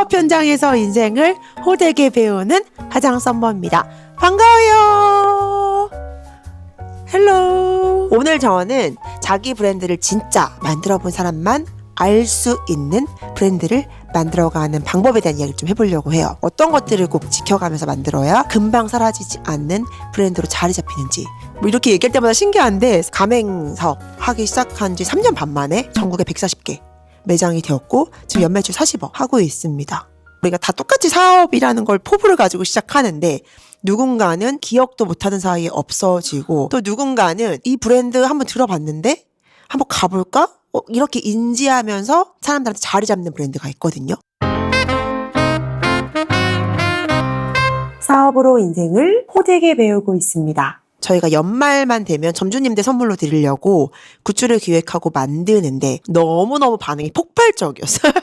사업 현장에서 인생을 호되게 배우는 화장 썸머입니다. 반가워요. 헬로. 오늘 저는 자기 브랜드를 진짜 만들어 본 사람만 알 수 있는 브랜드를 만들어가는 방법에 대한 이야기를 좀 해보려고 해요. 어떤 것들을 꼭 지켜가면서 만들어야 금방 사라지지 않는 브랜드로 자리 잡히는지. 뭐 이렇게 얘기할 때마다 신기한데, 가맹사업 하기 시작한 지 3년 반 만에 전국에 140개 매장이 되었고 지금 연매출 40억 하고 있습니다. 우리가 다 똑같이 사업이라는 걸 포부를 가지고 시작하는데, 누군가는 기억도 못하는 사이에 없어지고, 또 누군가는 이 브랜드 한번 들어봤는데 한번 가볼까? 이렇게 인지하면서 사람들한테 자리 잡는 브랜드가 있거든요. 사업으로 인생을 호되게 배우고 있습니다. 저희가 연말만 되면 점주님들 선물로 드리려고 굿즈를 기획하고 만드는데 너무너무 반응이 폭발적이었어요.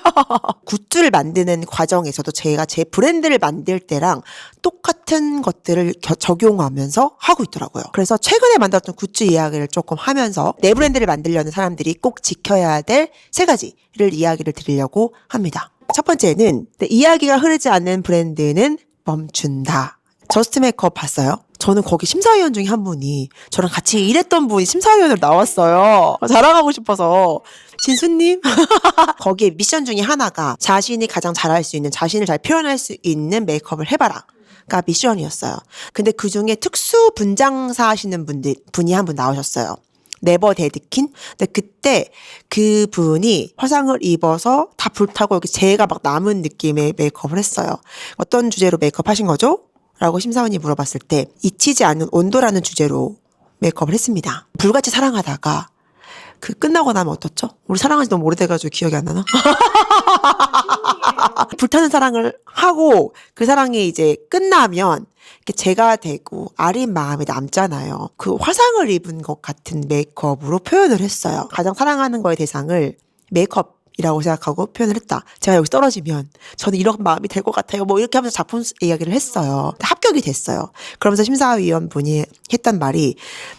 굿즈를 만드는 과정에서도 제가 제 브랜드를 만들 때랑 똑같은 것들을 적용하면서 하고 있더라고요. 그래서 최근에 만들었던 굿즈 이야기를 조금 하면서 내 브랜드를 만들려는 사람들이 꼭 지켜야 될 3가지를 이야기를 드리려고 합니다. 첫 번째는, 이야기가 흐르지 않는 브랜드는 멈춘다. 저스트 메이크업 봤어요? 저는 거기 심사위원 중에 한 분이, 저랑 같이 일했던 분이 심사위원으로 나왔어요. 자랑하고 싶어서. 진수님? 거기에 미션 중에 하나가 자신이 가장 잘할 수 있는, 자신을 잘 표현할 수 있는 메이크업을 해봐라 가 미션이었어요. 근데 그 중에 특수 분장사 하시는 분이 한 분 나오셨어요. 네버 데드킨? 근데 그때 그 분이 화상을 입어서 다 불타고 여기 재가 막 남은 느낌의 메이크업을 했어요. 어떤 주제로 메이크업 하신 거죠? 라고 심사원이 물어봤을 때, 잊히지 않는 온도라는 주제로 메이크업을 했습니다. 불같이 사랑하다가 끝나고 나면 어떻죠? 우리 사랑한 지 너무 오래돼가지고 기억이 안 나나? 불타는 사랑을 하고 그 사랑이 이제 끝나면 재가 되고 아린 마음이 남잖아요. 그 화상을 입은 것 같은 메이크업으로 표현을 했어요. 가장 사랑하는 거의 대상을 메이크업 이라고 생각하고 표현을 했다. 제가 여기 떨어지면 저는 이런 마음이 될 것 같아요. 뭐 이렇게 하면서 작품 이야기를 했어요. 합격이 됐어요. 그러면서 심사위원분이 했던 말이,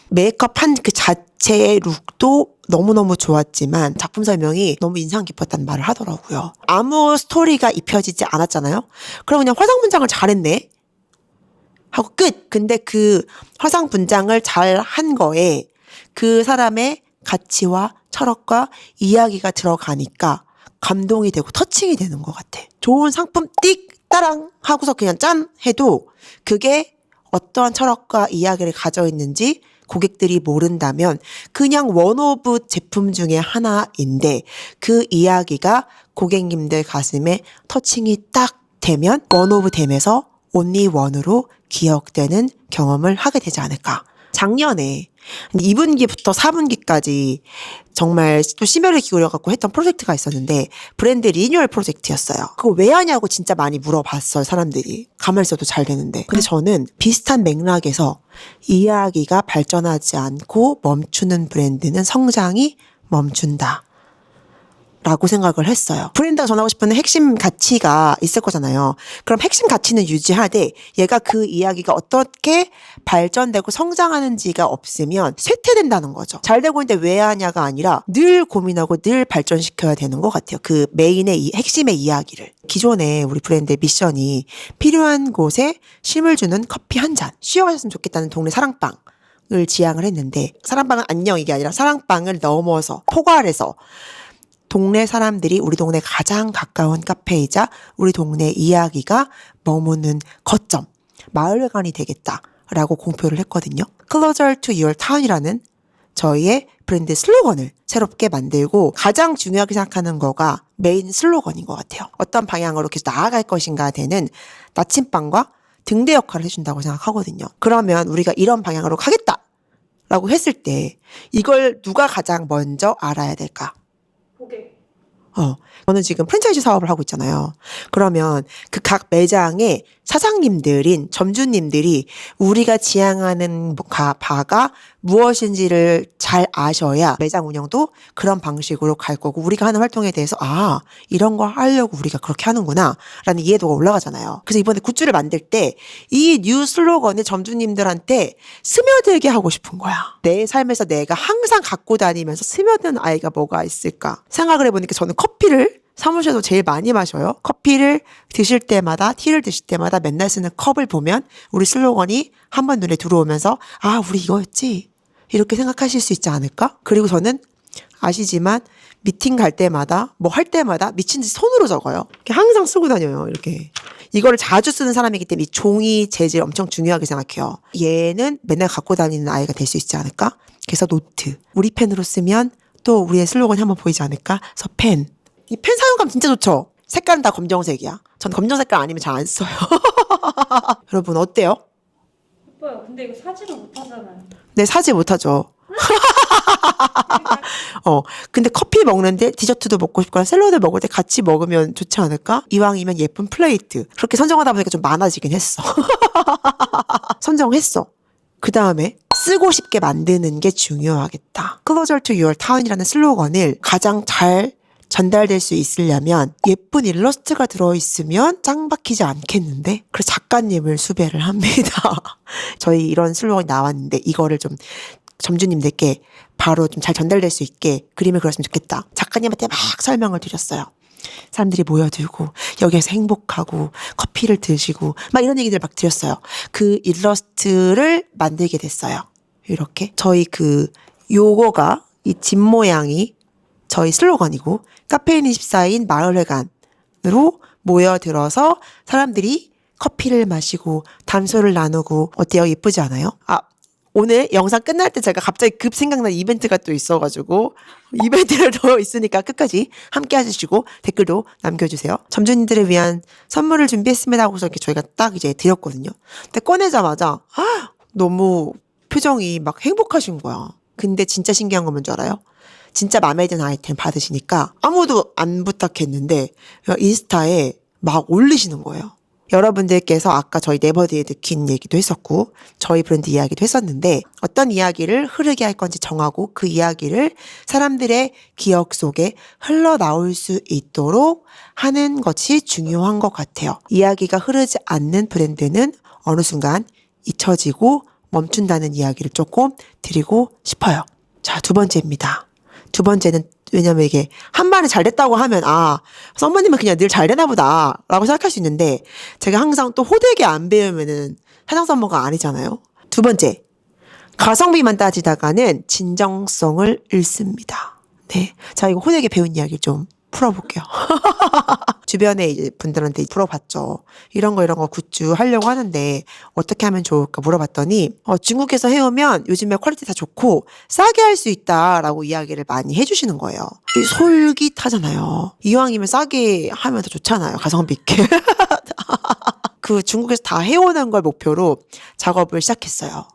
메이크업 한 그 자체의 룩도 너무너무 좋았지만 작품 설명이 너무 인상 깊었다는 말을 하더라고요. 아무 스토리가 입혀지지 않았잖아요. 그럼 그냥 화상 분장을 잘했네 하고 끝. 근데 그 화상 분장을 잘 한 거에 그 사람의 가치와 철학과 이야기가 들어가니까 감동이 되고 터칭이 되는 것 같아. 좋은 상품 띡 따랑 하고서 그냥 짠 해도 그게 어떠한 철학과 이야기를 가져 있는지 고객들이 모른다면 그냥 원오브 제품 중에 하나인데, 그 이야기가 고객님들 가슴에 터칭이 딱 되면 원오브 됨에서 온리 원으로 기억되는 경험을 하게 되지 않을까. 작년에 2분기부터 4분기까지 정말 또 심혈을 기울여갖고 했던 프로젝트가 있었는데, 브랜드 리뉴얼 프로젝트였어요. 그거 왜 하냐고 진짜 많이 물어봤어요, 사람들이. 가만히 있어도 잘 되는데. 근데 저는 비슷한 맥락에서 이야기가 발전하지 않고 멈추는 브랜드는 성장이 멈춘다 라고 생각을 했어요. 브랜드가 전하고 싶은 핵심 가치가 있을 거잖아요. 그럼 핵심 가치는 유지하되 얘가 그 이야기가 어떻게 발전되고 성장하는지가 없으면 쇠퇴된다는 거죠. 잘 되고 있는데 왜 하냐가 아니라 늘 고민하고 늘 발전시켜야 되는 것 같아요. 그 메인의 핵심의 이야기를. 기존에 우리 브랜드의 미션이 필요한 곳에 쉼을 주는 커피 한 잔, 쉬어가셨으면 좋겠다는 동네 사랑방을 지향을 했는데, 사랑방은 안녕 이게 아니라 사랑방을 넘어서 포괄해서 동네 사람들이 우리 동네 가장 가까운 카페이자 우리 동네 이야기가 머무는 거점, 마을회관이 되겠다라고 공표를 했거든요. Closer to your town이라는 저희의 브랜드 슬로건을 새롭게 만들고, 가장 중요하게 생각하는 거가 메인 슬로건인 것 같아요. 어떤 방향으로 계속 나아갈 것인가 되는 나침반과 등대 역할을 해준다고 생각하거든요. 그러면 우리가 이런 방향으로 가겠다라고 했을 때 이걸 누가 가장 먼저 알아야 될까? 저는 지금 프랜차이즈 사업을 하고 있잖아요. 그러면 그 각 매장의 사장님들인 점주님들이 우리가 지향하는 바가 무엇인지를 잘 아셔야 매장 운영도 그런 방식으로 갈 거고, 우리가 하는 활동에 대해서 이런 거 하려고 우리가 그렇게 하는구나 라는 이해도가 올라가잖아요. 그래서 이번에 굿즈를 만들 때 이 뉴 슬로건을 점주님들한테 스며들게 하고 싶은 거야. 내 삶에서 내가 항상 갖고 다니면서 스며드는 아이가 뭐가 있을까 생각을 해보니까 저는 커피를 사무실에서 제일 많이 마셔요. 커피를 드실 때마다, 티를 드실 때마다 맨날 쓰는 컵을 보면 우리 슬로건이 한번 눈에 들어오면서 아, 우리 이거였지? 이렇게 생각하실 수 있지 않을까? 그리고 저는 아시지만 미팅 갈 때마다 뭐 할 때마다 미친 듯이 손으로 적어요. 이렇게 항상 쓰고 다녀요. 이렇게. 이거를 자주 쓰는 사람이기 때문에 이 종이 재질 엄청 중요하게 생각해요. 얘는 맨날 갖고 다니는 아이가 될 수 있지 않을까? 그래서 노트. 우리 펜으로 쓰면 또 우리의 슬로건이 한번 보이지 않을까? 그래서 펜. 이 펜 사용감 진짜 좋죠? 색깔은 다 검정색이야. 전 검정 색깔 아니면 잘 안 써요. 여러분 어때요? 예뻐요. 근데 이거 사지를 못하잖아요. 네, 사지 못하죠. 근데 커피 먹는데 디저트도 먹고 싶거나 샐러드 먹을 때 같이 먹으면 좋지 않을까? 이왕이면 예쁜 플레이트. 그렇게 선정하다 보니까 좀 많아지긴 했어. 선정했어. 그 다음에 쓰고 싶게 만드는 게 중요하겠다. Closer to your town이라는 슬로건을 가장 잘 전달될 수 있으려면 예쁜 일러스트가 들어있으면 짱 박히지 않겠는데? 그래서 작가님을 수배를 합니다. 저희 이런 슬로건이 나왔는데 이거를 좀 점주님들께 바로 좀 잘 전달될 수 있게 그림을 그렸으면 좋겠다. 작가님한테 막 설명을 드렸어요. 사람들이 모여들고 여기에서 행복하고 커피를 드시고 막 이런 얘기들 막 드렸어요. 그 일러스트를 만들게 됐어요. 이렇게 저희 요거가 이 집 모양이 저희 슬로건이고 카페인24인 마을회관으로 모여들어서 사람들이 커피를 마시고 담소를 나누고 어때요? 예쁘지 않아요? 오늘 영상 끝날 때 제가 갑자기 급 생각난 이벤트가 또 있어가지고 이벤트를 더 있으니까 끝까지 함께 해주시고 댓글도 남겨주세요. 점주님들을 위한 선물을 준비했습니다 하고서 이렇게 저희가 딱 이제 드렸거든요. 근데 꺼내자마자 너무 표정이 막 행복하신 거야. 근데 진짜 신기한 건 뭔지 알아요? 진짜 마음에 드는 아이템 받으시니까 아무도 안 부탁했는데 인스타에 막 올리시는 거예요. 여러분들께서 아까 저희 네버드에 느낀 얘기도 했었고 저희 브랜드 이야기도 했었는데 어떤 이야기를 흐르게 할 건지 정하고 그 이야기를 사람들의 기억 속에 흘러나올 수 있도록 하는 것이 중요한 것 같아요. 이야기가 흐르지 않는 브랜드는 어느 순간 잊혀지고 멈춘다는 이야기를 조금 드리고 싶어요. 자, 두 번째입니다. 두 번째는 왜냐면 이게 한 말이 잘 됐다고 하면 썸머님은 그냥 늘 잘 되나 보다 라고 생각할 수 있는데 제가 항상 또 호되게 안 배우면은 사장 썸머가 아니잖아요. 두 번째, 가성비만 따지다가는 진정성을 잃습니다. 네, 자 이거 호되게 배운 이야기 좀 풀어볼게요. 주변에 이제 분들한테 풀어봤죠. 이런 거 굿즈 하려고 하는데 어떻게 하면 좋을까 물어봤더니 중국에서 해오면 요즘에 퀄리티 다 좋고 싸게 할 수 있다라고 이야기를 많이 해주시는 거예요. 솔깃하잖아요. 이왕이면 싸게 하면 더 좋잖아요. 가성비 있게. 그 중국에서 다 해오는 걸 목표로 작업을 시작했어요.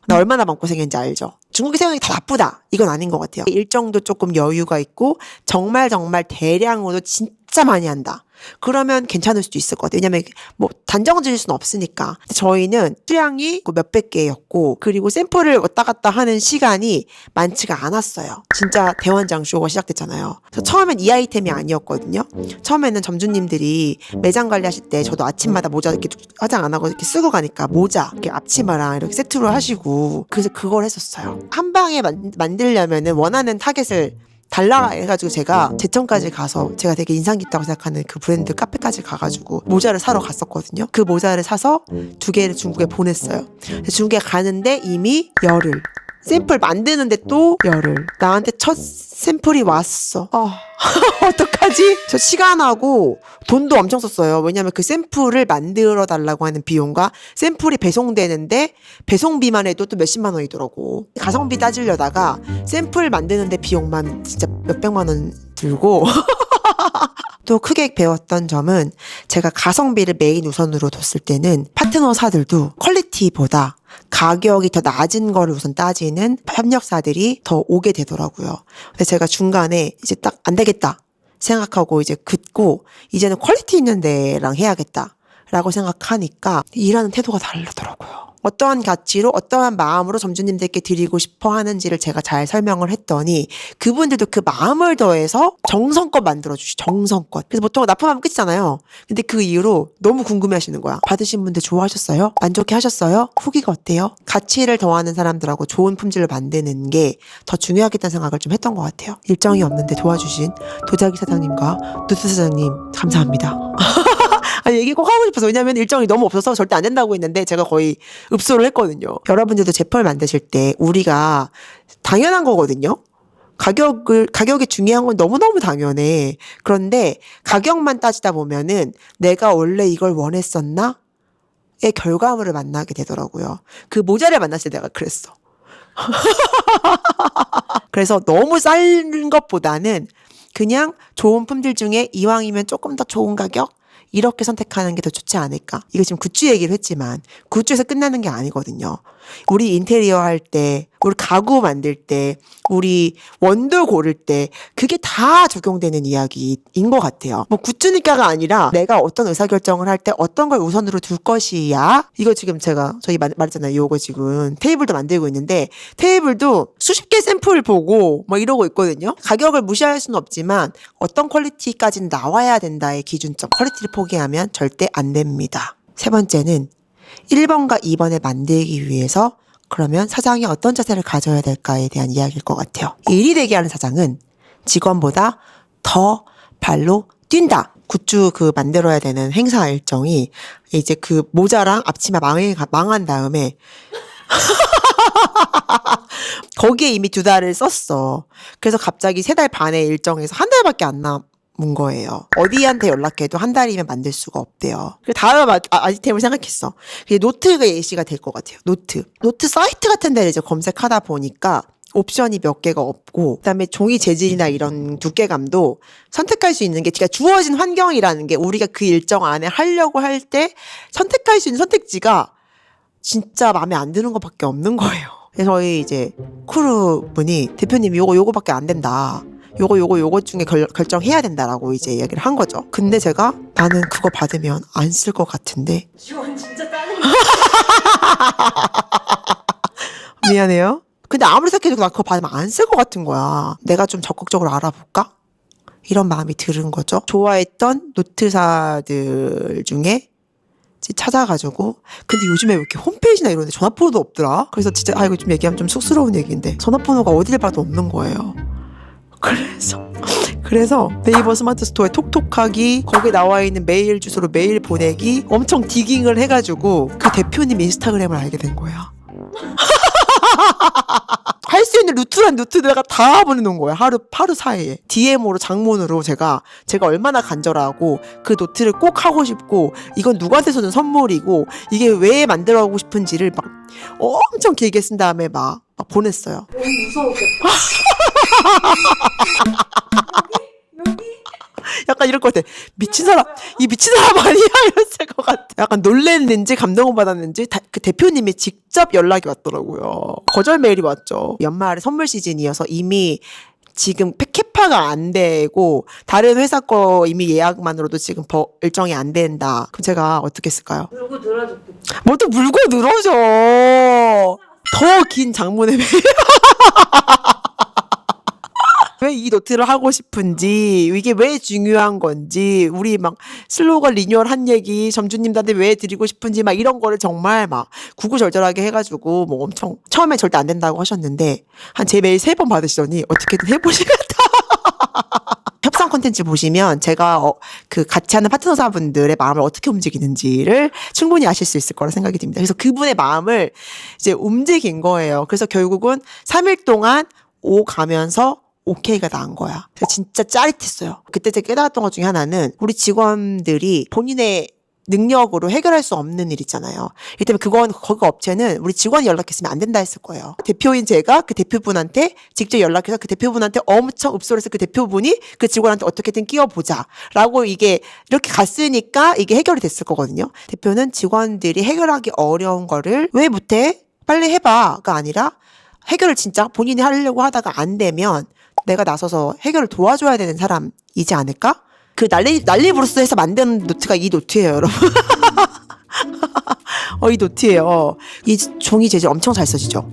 나 얼마나 마음고생했는지 알죠? 중국에서 해오는 게 다 나쁘다. 이건 아닌 것 같아요. 일정도 조금 여유가 있고 정말 대량으로 진짜 많이 한다. 그러면 괜찮을 수도 있을 것 같아요. 왜냐면 뭐 단정 지을 수는 없으니까. 저희는 수량이 몇백 개였고 그리고 샘플을 왔다 갔다 하는 시간이 많지가 않았어요. 진짜 대환장 쇼가 시작됐잖아요. 그래서 처음엔 이 아이템이 아니었거든요. 처음에는 점주님들이 매장 관리하실 때 저도 아침마다 모자 이렇게 화장 안 하고 이렇게 쓰고 가니까 모자, 이렇게 앞치마랑 이렇게 세트로 하시고 그래서 그걸 했었어요. 한 방에 만들려면은 원하는 타겟을 달라 해가지고 제가 제천까지 가서 제가 되게 인상 깊다고 생각하는 그 브랜드 카페까지 가가지고 모자를 사러 갔었거든요. 그 모자를 사서 2개를 중국에 보냈어요. 중국에 가는데 이미 열흘. 샘플 만드는데 또 열흘. 나한테 첫 샘플이 왔어. 어떡하지? 저 시간하고 돈도 엄청 썼어요. 왜냐면 그 샘플을 만들어 달라고 하는 비용과 샘플이 배송되는데 배송비만 해도 또 몇십만 원이더라고. 가성비 따지려다가 샘플 만드는데 비용만 진짜 몇백만 원 들고 또 크게 배웠던 점은 제가 가성비를 메인 우선으로 뒀을 때는 파트너사들도 퀄리티보다 가격이 더 낮은 거를 우선 따지는 협력사들이 더 오게 되더라고요. 그래서 제가 중간에 이제 딱 안 되겠다 생각하고 이제 긋고 이제는 퀄리티 있는 데랑 해야겠다 라고 생각하니까 일하는 태도가 다르더라고요. 어떠한 가치로 어떠한 마음으로 점주님들께 드리고 싶어 하는지를 제가 잘 설명을 했더니 그분들도 그 마음을 더해서 정성껏 만들어주시 정성껏. 그래서 보통 납품하면 끝이잖아요. 근데 그 이후로 너무 궁금해 하시는 거야. 받으신 분들 좋아하셨어요? 만족해 하셨어요? 후기가 어때요? 가치를 더하는 사람들하고 좋은 품질을 만드는 게 더 중요하겠다는 생각을 좀 했던 것 같아요. 일정이 없는데 도와주신 도자기 사장님과 누스 사장님 감사합니다. 아니 얘기 꼭 하고 싶어서. 왜냐면 일정이 너무 없어서 절대 안 된다고 했는데 제가 거의 읍소를 했거든요. 여러분들도 제품을 만드실 때 우리가 당연한 거거든요. 가격이 중요한 건 너무너무 당연해. 그런데 가격만 따지다 보면은 내가 원래 이걸 원했었나? 의 결과물을 만나게 되더라고요. 그 모자를 만났을 때 내가 그랬어. 그래서 너무 싼 것보다는 그냥 좋은 품질 중에 이왕이면 조금 더 좋은 가격? 이렇게 선택하는 게 더 좋지 않을까. 이거 지금 굿즈 얘기를 했지만 굿즈에서 끝나는 게 아니거든요. 우리 인테리어 할 때, 우리 가구 만들 때, 우리 원두 고를 때 그게 다 적용되는 이야기인 것 같아요. 뭐 굿즈니까가 아니라 내가 어떤 의사결정을 할 때 어떤 걸 우선으로 둘 것이야. 이거 지금 제가 저희 말했잖아요. 이거 지금 테이블도 만들고 있는데 테이블도 수십 개 샘플 보고 뭐 이러고 있거든요. 가격을 무시할 수는 없지만 어떤 퀄리티까지는 나와야 된다의 기준점. 퀄리티를 포기하면 절대 안 됩니다. 세 번째는 1번과 2번을 만들기 위해서 그러면 사장이 어떤 자세를 가져야 될까에 대한 이야기일 것 같아요. 일이 되게 하는 사장은 직원보다 더 발로 뛴다. 굿즈 그 만들어야 되는 행사 일정이 이제 그 모자랑 앞치마 망한 다음에 거기에 이미 2달을 썼어. 그래서 갑자기 3달 반의 일정에서 1달밖에 안 남은 거예요. 어디한테 연락해도 1달이면 만들 수가 없대요. 그래서 다음 아이템을 생각했어. 그게 노트가 예시가 될 것 같아요. 노트 사이트 같은 데를 이제 검색하다 보니까 옵션이 몇 개가 없고 그다음에 종이 재질이나 이런 두께감도 선택할 수 있는 게 제가 주어진 환경이라는 게 우리가 그 일정 안에 하려고 할 때 선택할 수 있는 선택지가 진짜 마음에 안 드는 것밖에 없는 거예요. 그래서 저희 이제 크루 분이 대표님 요거밖에 안 된다. 요거 중에 결정해야 된다라고 이제 이야기를 한 거죠. 근데 제가 나는 그거 받으면 안 쓸 것 같은데. 지원 진짜 짜증나. 미안해요. 근데 아무리 생각해도 나 그거 받으면 안 쓸 것 같은 거야. 내가 좀 적극적으로 알아볼까? 이런 마음이 들은 거죠. 좋아했던 노트사들 중에 찾아가지고 근데 요즘에 왜 이렇게 홈페이지나 이런 데 전화번호도 없더라. 그래서 진짜 이거 좀 얘기하면 좀 쑥스러운 얘기인데 전화번호가 어딜 봐도 없는 거예요. 그래서 네이버 스마트 스토어에 톡톡하기, 거기에 나와 있는 메일 주소로 메일 보내기, 엄청 디깅을 해가지고 그 대표님 인스타그램을 알게 된 거야. 할 수 있는 루트 내가 다 보내놓은 거야. 하루 사이에. DM으로 장문으로 제가 얼마나 간절하고 그 노트를 꼭 하고 싶고 이건 누구한테서는 선물이고 이게 왜 만들어가고 싶은지를 막 엄청 길게 쓴 다음에 막 보냈어요. 너무 무서웠겠다. 여기 약간 이럴 것 같아. 미친 사람 아니야? 이랬을 것 같아. 약간 놀랬는지 감동을 받았는지 그 대표님이 직접 연락이 왔더라고요. 거절 메일이 왔죠. 연말에 선물 시즌이어서 이미 지금 캐파가 안 되고 다른 회사 거 이미 예약만으로도 지금 일정이 안 된다. 그럼 제가 어떻게 했을까요? 물고 늘어졌겠다. 뭐 또 물고 늘어져. 더 긴 장문의 메일. 왜 이 노트를 하고 싶은지, 이게 왜 중요한 건지, 우리 막 슬로건 리뉴얼 한 얘기, 점주님들한테 왜 드리고 싶은지, 막 이런 거를 정말 막 구구절절하게 해가지고, 뭐 엄청, 처음에 절대 안 된다고 하셨는데, 제 메일 3번 받으시더니, 어떻게든 해보시겠다. 협상 콘텐츠 보시면 제가 그 같이 하는 파트너사분들의 마음을 어떻게 움직이는지를 충분히 아실 수 있을 거라 생각이 듭니다. 그래서 그분의 마음을 이제 움직인 거예요. 그래서 결국은 3일 동안 가면서 오케이가 나은 거야. 진짜 짜릿했어요. 그때 제가 깨달았던 것 중에 하나는 우리 직원들이 본인의 능력으로 해결할 수 없는 일 있잖아요. 이 때문에 거기 업체는 우리 직원이 연락했으면 안 된다 했을 거예요. 대표인 제가 그 대표분한테 직접 연락해서 그 대표분한테 엄청 읍소를 해서 그 대표분이 그 직원한테 어떻게든 끼워보자 라고 이게 이렇게 갔으니까 이게 해결이 됐을 거거든요. 대표는 직원들이 해결하기 어려운 거를 왜 못해? 빨리 해봐가 아니라 해결을 진짜 본인이 하려고 하다가 안 되면 내가 나서서 해결을 도와줘야 되는 사람이지 않을까? 그 난리브루스에서 만든 노트가 이 노트예요, 여러분. 이 노트예요. 이 종이 재질 엄청 잘 써지죠?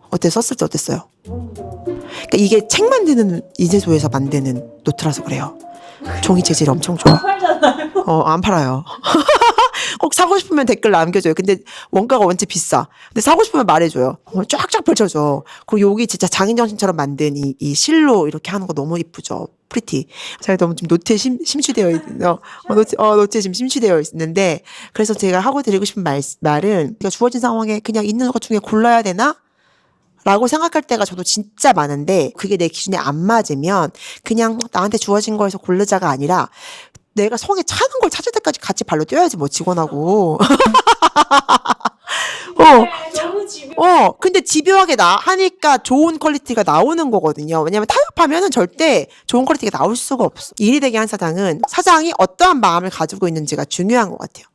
어때? 썼을 때 어땠어요? 너무 부러워. 그러니까 이게 책 만드는 인쇄소에서 만드는 노트라서 그래요. 종이 재질이 엄청 좋아. 팔잖아요. 안 팔아요. 꼭 사고 싶으면 댓글 남겨줘요. 근데 원가가 원체 비싸. 근데 사고 싶으면 말해줘요. 쫙쫙 펼쳐줘. 그리고 여기 진짜 장인정신처럼 만든 이 실로 이렇게 하는 거 너무 이쁘죠. 프리티. 제가 너무 지금 노트에 심취되어 있는, 노트에 지금 심취되어 있는데, 그래서 제가 하고 드리고 싶은 말은, 주어진 상황에 그냥 있는 것 중에 골라야 되나? 라고 생각할 때가 저도 진짜 많은데, 그게 내 기준에 안 맞으면, 그냥 나한테 주어진 거에서 고르자가 아니라, 내가 성에 차는 걸 찾을 때까지 같이 발로 뛰어야지, 뭐, 직원하고. 너무 집에. 근데 집요하게 하니까 좋은 퀄리티가 나오는 거거든요. 왜냐면 타협하면은 절대 좋은 퀄리티가 나올 수가 없어. 일이 되게 한 사장은 사장이 어떠한 마음을 가지고 있는지가 중요한 것 같아요.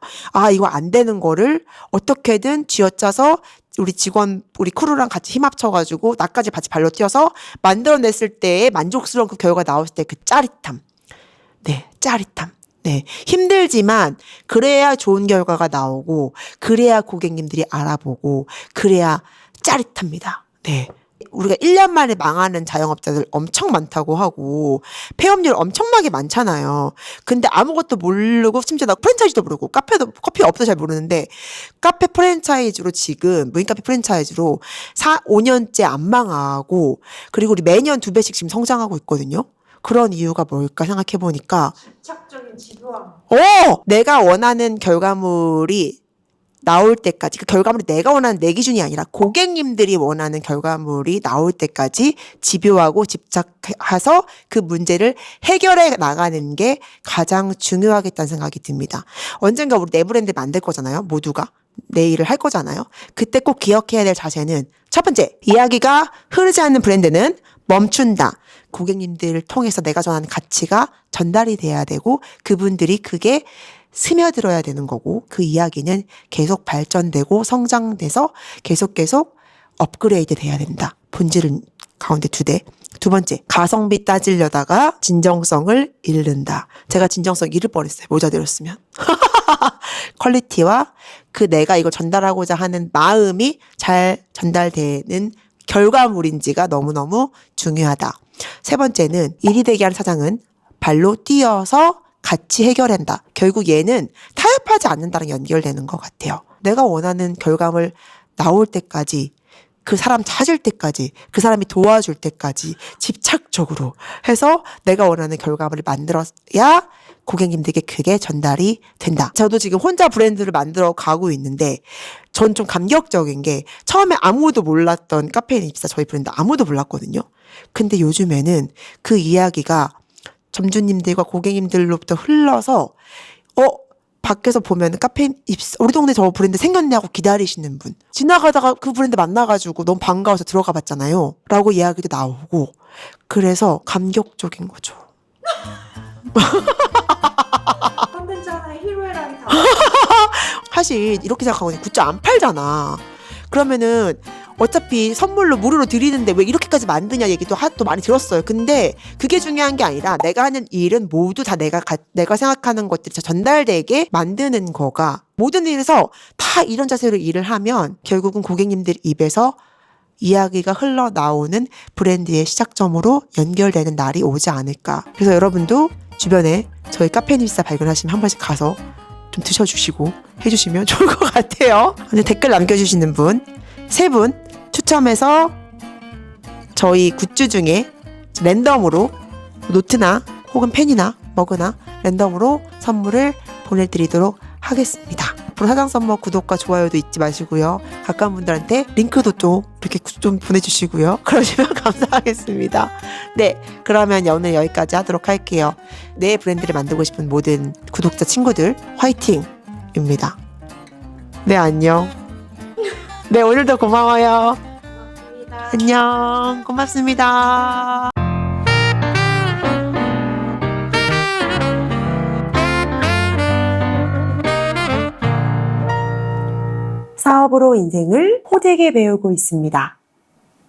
이거 안 되는 거를 어떻게든 쥐어짜서 우리 직원, 우리 크루랑 같이 힘 합쳐가지고 나까지 같이 발로 뛰어서 만들어냈을 때의 만족스러운 그 결과가 나왔을 때 그 짜릿함. 네, 짜릿함. 네, 힘들지만 그래야 좋은 결과가 나오고 그래야 고객님들이 알아보고 그래야 짜릿합니다. 네. 우리가 1년 만에 망하는 자영업자들 엄청 많다고 하고 폐업률 엄청나게 많잖아요. 근데 아무것도 모르고 심지어 나 프랜차이즈도 모르고 커피 업도 잘 모르는데 카페 프랜차이즈로 지금 무인카페 프랜차이즈로 5년째 안 망하고 그리고 우리 매년 2배씩 지금 성장하고 있거든요. 그런 이유가 뭘까 생각해 보니까 집착적인 집요함. 내가 원하는 결과물이 나올 때까지 그 결과물이 내가 원하는 내 기준이 아니라 고객님들이 원하는 결과물이 나올 때까지 집요하고 집착해서 그 문제를 해결해 나가는 게 가장 중요하겠다는 생각이 듭니다. 언젠가 우리 내 브랜드 만들 거잖아요. 모두가. 내 일을 할 거잖아요. 그때 꼭 기억해야 될 자세는 첫 번째, 이야기가 흐르지 않는 브랜드는 멈춘다. 고객님들을 통해서 내가 전하는 가치가 전달이 돼야 되고 그분들이 그게 스며들어야 되는 거고 그 이야기는 계속 발전되고 성장돼서 계속 업그레이드 돼야 된다. 본질은 가운데 2대. 두 번째, 가성비 따지려다가 진정성을 잃는다. 제가 진정성 잃을 뻔했어요. 모자 들었으면. 퀄리티와 그 내가 이걸 전달하고자 하는 마음이 잘 전달되는 결과물인지가 너무너무 중요하다. 세 번째는 일이 되게 하는 사장은 발로 뛰어서 같이 해결한다. 결국 얘는 타협하지 않는다랑 연결되는 것 같아요. 내가 원하는 결과물 나올 때까지 그 사람 찾을 때까지 그 사람이 도와줄 때까지 집착적으로 해서 내가 원하는 결과물을 만들어야 고객님들에게 그게 전달이 된다. 저도 지금 혼자 브랜드를 만들어 가고 있는데 전 좀 감격적인 게 처음에 아무도 몰랐던 카페인입사 저희 브랜드 아무도 몰랐거든요. 근데 요즘에는 그 이야기가 점주님들과 고객님들로부터 흘러서 밖에서 보면 카페인 입사 우리 동네 저 브랜드 생겼네 하고 기다리시는 분 지나가다가 그 브랜드 만나가지고 너무 반가워서 들어가 봤잖아요 라고 이야기도 나오고 그래서 감격적인 거죠. 컨텐츠 하나에 희로애락이 다. 사실 이렇게 생각하거든요. 굿즈 안 팔잖아. 그러면은 어차피 선물로 무료로 드리는데 왜 이렇게까지 만드냐 얘기도 또 많이 들었어요. 근데 그게 중요한 게 아니라 내가 하는 일은 모두 다 내가 생각하는 것들이 전달되게 만드는 거가 모든 일에서 다 이런 자세로 일을 하면 결국은 고객님들 입에서 이야기가 흘러나오는 브랜드의 시작점으로 연결되는 날이 오지 않을까. 그래서 여러분도 주변에 저희 카페인입사 발견하시면 한 번씩 가서 좀 드셔주시고 해주시면 좋을 것 같아요. 오늘 댓글 남겨주시는 분 3분 추첨해서 저희 굿즈 중에 랜덤으로 노트나 혹은 펜이나 머그나 랜덤으로 선물을 보내드리도록 하겠습니다. 앞으로 사장선머 구독과 좋아요도 잊지 마시고요. 가까운 분들한테 링크도 좀 이렇게 좀 보내주시고요. 그러시면 감사하겠습니다. 네, 그러면 오늘 여기까지 하도록 할게요. 내 브랜드를 만들고 싶은 모든 구독자 친구들 화이팅입니다. 네, 안녕. 네, 오늘도 고마워요. 고맙습니다. 안녕. 고맙습니다. 사업으로 인생을 호되게 배우고 있습니다.